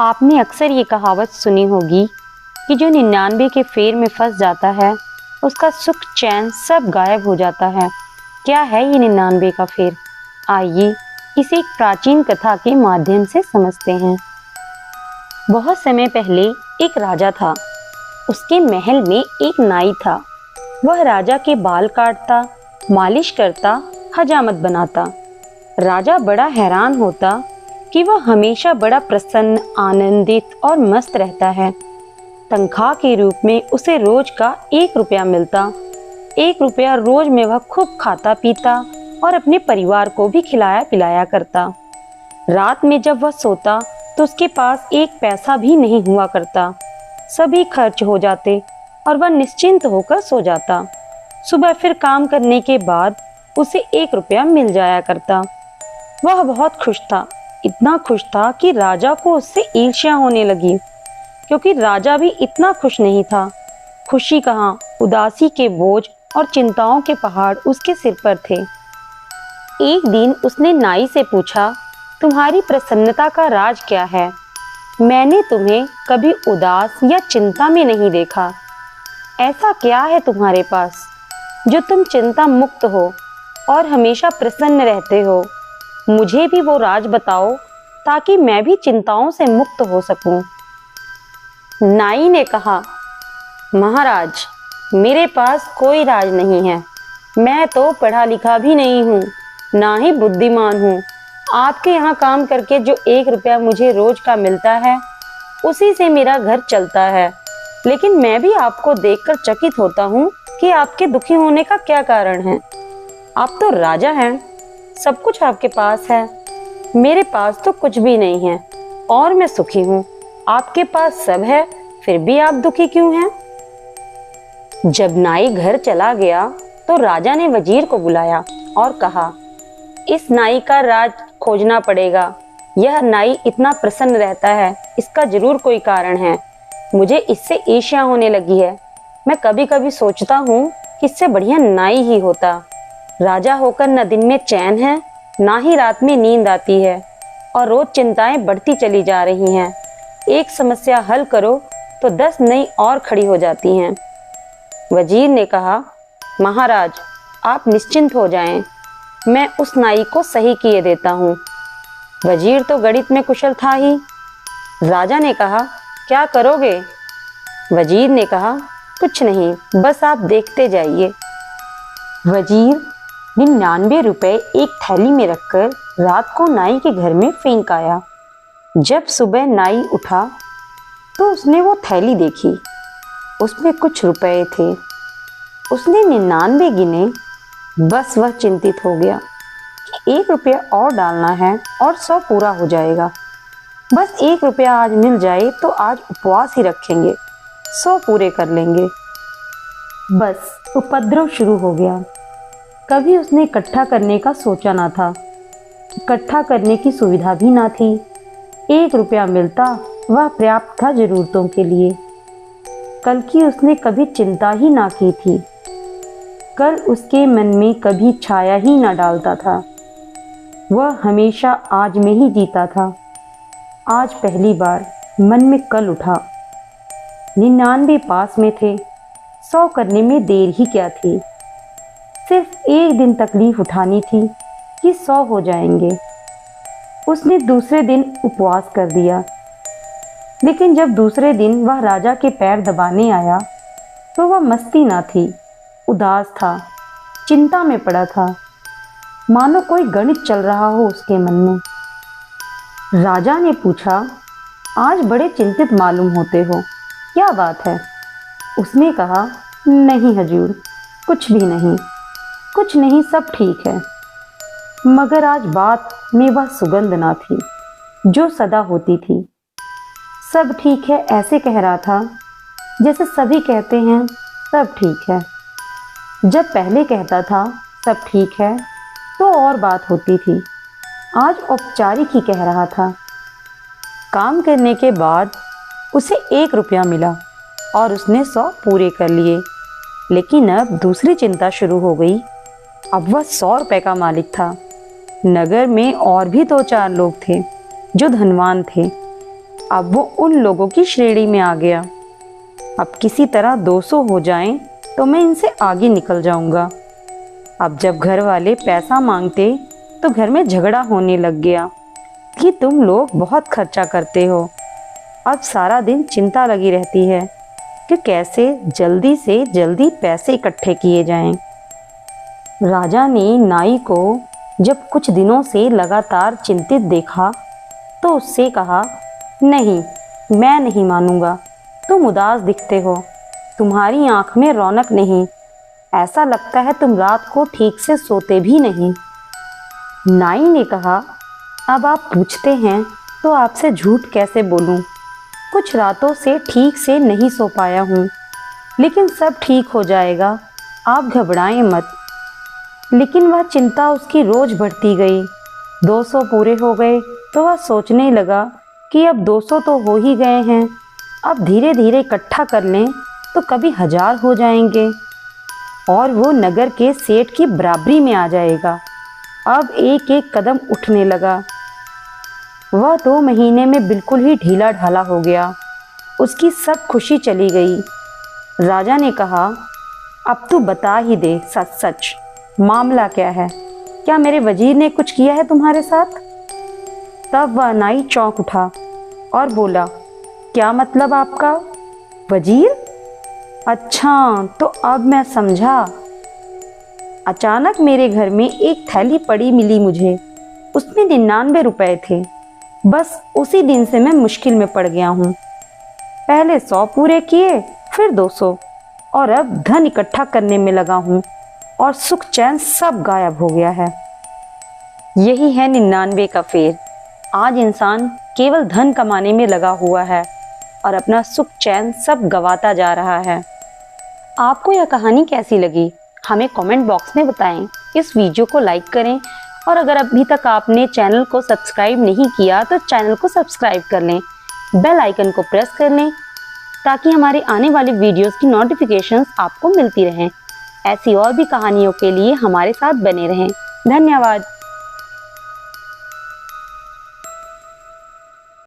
आपने अक्सर ये कहावत सुनी होगी कि जो 99 के फेर में फंस जाता है उसका सुख चैन सब गायब हो जाता है। क्या है ये 99 का फेर? आइए इसे एक प्राचीन कथा के माध्यम से समझते हैं। बहुत समय पहले एक राजा था। उसके महल में एक नाई था। वह राजा के बाल काटता, मालिश करता, हजामत बनाता। राजा बड़ा हैरान होता कि वह हमेशा बड़ा प्रसन्न, आनंदित और मस्त रहता है। तनख्वाह के रूप में उसे रोज का 1 रुपया मिलता। 1 रुपया रोज में वह खूब खाता पीता और अपने परिवार को भी खिलाया पिलाया करता। रात में जब वह सोता तो उसके पास 1 पैसा भी नहीं हुआ करता। सभी खर्च हो जाते और वह निश्चिंत होकर सो जाता। सुबह फिर काम करने के बाद उसे 1 रुपया मिल जाया करता। वह बहुत खुश था, इतना खुश था कि राजा को उससे ईर्ष्या होने लगी, क्योंकि राजा भी इतना खुश नहीं था। खुशी कहाँ, उदासी के बोझ और चिंताओं के पहाड़ उसके सिर पर थे। एक दिन उसने नाई से पूछा, तुम्हारी प्रसन्नता का राज क्या है? मैंने तुम्हें कभी उदास या चिंता में नहीं देखा। ऐसा क्या है तुम्हारे पास जो तुम चिंता मुक्त हो और हमेशा प्रसन्न रहते हो? मुझे भी वो राज बताओ ताकि मैं भी चिंताओं से मुक्त हो सकूं। नाई ने कहा, महाराज, मेरे पास कोई राज नहीं है। मैं तो पढ़ा लिखा भी नहीं हूँ, ना ही बुद्धिमान हूँ। आपके यहाँ काम करके जो 1 रुपया मुझे रोज का मिलता है उसी से मेरा घर चलता है। लेकिन मैं भी आपको देखकर चकित होता हूँ कि आपके दुखी होने का क्या कारण है। आप तो राजा हैं, सब कुछ आपके पास है। मेरे पास तो कुछ भी नहीं है और मैं सुखी हूँ। आपके पास सब है, फिर भी आप दुखी क्यों हैं? जब नाई घर चला गया तो राजा ने वजीर को बुलाया और कहा, इस नाई का राज खोजना पड़ेगा। यह नाई इतना प्रसन्न रहता है, इसका जरूर कोई कारण है। मुझे इससे ईर्ष्या होने लगी है। मैं कभी कभी सोचता हूँ कि इससे बढ़िया नाई ही होता। राजा होकर न दिन में चैन है, ना ही रात में नींद आती है और रोज चिंताएं बढ़ती चली जा रही हैं। एक समस्या हल करो तो 10 नई और खड़ी हो जाती हैं। वजीर ने कहा, महाराज, आप निश्चिंत हो जाएं, मैं उस नाई को सही किए देता हूँ। वजीर तो गणित में कुशल था ही। राजा ने कहा, क्या करोगे? वजीर ने कहा, कुछ नहीं, बस आप देखते जाइए। वजीर 99 रुपए एक थैली में रखकर रात को नाई के घर में फेंक आया। जब सुबह नाई उठा तो उसने वो थैली देखी। उसमें कुछ रुपए थे। उसने 99 गिने। बस वह चिंतित हो गया कि 1 रुपया और डालना है और 100 पूरा हो जाएगा। बस 1 रुपया आज मिल जाए तो आज उपवास ही रखेंगे, 100 पूरे कर लेंगे। बस उपद्रव शुरू हो गया। कभी उसने इकट्ठा करने का सोचा ना था। इकट्ठा करने की सुविधा भी ना थी। 1 रुपया मिलता, वह पर्याप्त था जरूरतों के लिए। कल की उसने कभी चिंता ही ना की थी। कल उसके मन में कभी छाया ही ना डालता था। वह हमेशा आज में ही जीता था। आज पहली बार मन में कल उठा। 99 पास में थे, 100 करने में देर ही क्या थी। सिर्फ एक दिन तकलीफ उठानी थी कि 100 हो जाएंगे। उसने दूसरे दिन उपवास कर दिया। लेकिन जब दूसरे दिन वह राजा के पैर दबाने आया तो वह मस्ती ना थी, उदास था, चिंता में पड़ा था, मानो कोई गणित चल रहा हो उसके मन में। राजा ने पूछा, आज बड़े चिंतित मालूम होते हो, क्या बात है? उसने कहा, नहीं हजूर, कुछ भी नहीं, कुछ नहीं, सब ठीक है। मगर आज बात में वह सुगंध ना थी जो सदा होती थी। सब ठीक है ऐसे कह रहा था जैसे सभी कहते हैं सब ठीक है। जब पहले कहता था सब ठीक है तो और बात होती थी। आज औपचारिक ही कह रहा था। काम करने के बाद उसे 1 रुपया मिला और उसने 100 पूरे कर लिए। लेकिन अब दूसरी चिंता शुरू हो गई। अब वह 100 रुपए का मालिक था। नगर में और भी 2-4 लोग थे जो धनवान थे। अब वो उन लोगों की श्रेणी में आ गया। अब किसी तरह 200 हो जाएं तो मैं इनसे आगे निकल जाऊंगा। अब जब घर वाले पैसा मांगते तो घर में झगड़ा होने लग गया कि तुम लोग बहुत खर्चा करते हो। अब सारा दिन चिंता लगी रहती है कि कैसे जल्दी से जल्दी पैसे इकट्ठे किए जाएं। राजा ने नाई को जब कुछ दिनों से लगातार चिंतित देखा तो उससे कहा, नहीं, मैं नहीं मानूंगा। तुम उदास दिखते हो, तुम्हारी आंख में रौनक नहीं, ऐसा लगता है तुम रात को ठीक से सोते भी नहीं। नाई ने कहा, अब आप पूछते हैं तो आपसे झूठ कैसे बोलूं? कुछ रातों से ठीक से नहीं सो पाया हूं, लेकिन सब ठीक हो जाएगा, आप घबराएं मत। लेकिन वह चिंता उसकी रोज बढ़ती गई। 200 पूरे हो गए तो वह सोचने लगा कि अब 200 तो हो ही गए हैं, अब धीरे धीरे इकट्ठा कर लें तो कभी 1000 हो जाएंगे और वो नगर के सेठ की बराबरी में आ जाएगा। अब एक एक कदम उठने लगा। वह 2 महीने में बिल्कुल ही ढीला ढाला हो गया। उसकी सब खुशी चली गई। राजा ने कहा, अब तू बता ही दे सच सच, मामला क्या है? क्या मेरे वजीर ने कुछ किया है तुम्हारे साथ? तब वह नाई चौंक उठा और बोला, क्या मतलब आपका? वजीर? अच्छा, तो अब मैं समझा। अचानक मेरे घर में एक थैली पड़ी मिली मुझे, उसमें 99 रुपए थे। बस उसी दिन से मैं मुश्किल में पड़ गया हूँ। पहले 100 पूरे किए, फिर 200 और अब धन इकट्ठा करने में लगा हूँ और सुख चैन सब गायब हो गया है। यही है 99 का फेर। आज इंसान केवल धन कमाने में लगा हुआ है और अपना सुख चैन सब गवाता जा रहा है। आपको यह कहानी कैसी लगी हमें कमेंट बॉक्स में बताएं। इस वीडियो को लाइक करें और अगर अभी तक आपने चैनल को सब्सक्राइब नहीं किया तो चैनल को सब्सक्राइब कर लें, बेल आइकन को प्रेस कर लें ताकि हमारे आने वाली वीडियोस की नोटिफिकेशंस आपको मिलती रहें। ऐसी और भी कहानियों के लिए हमारे साथ बने रहें। धन्यवाद।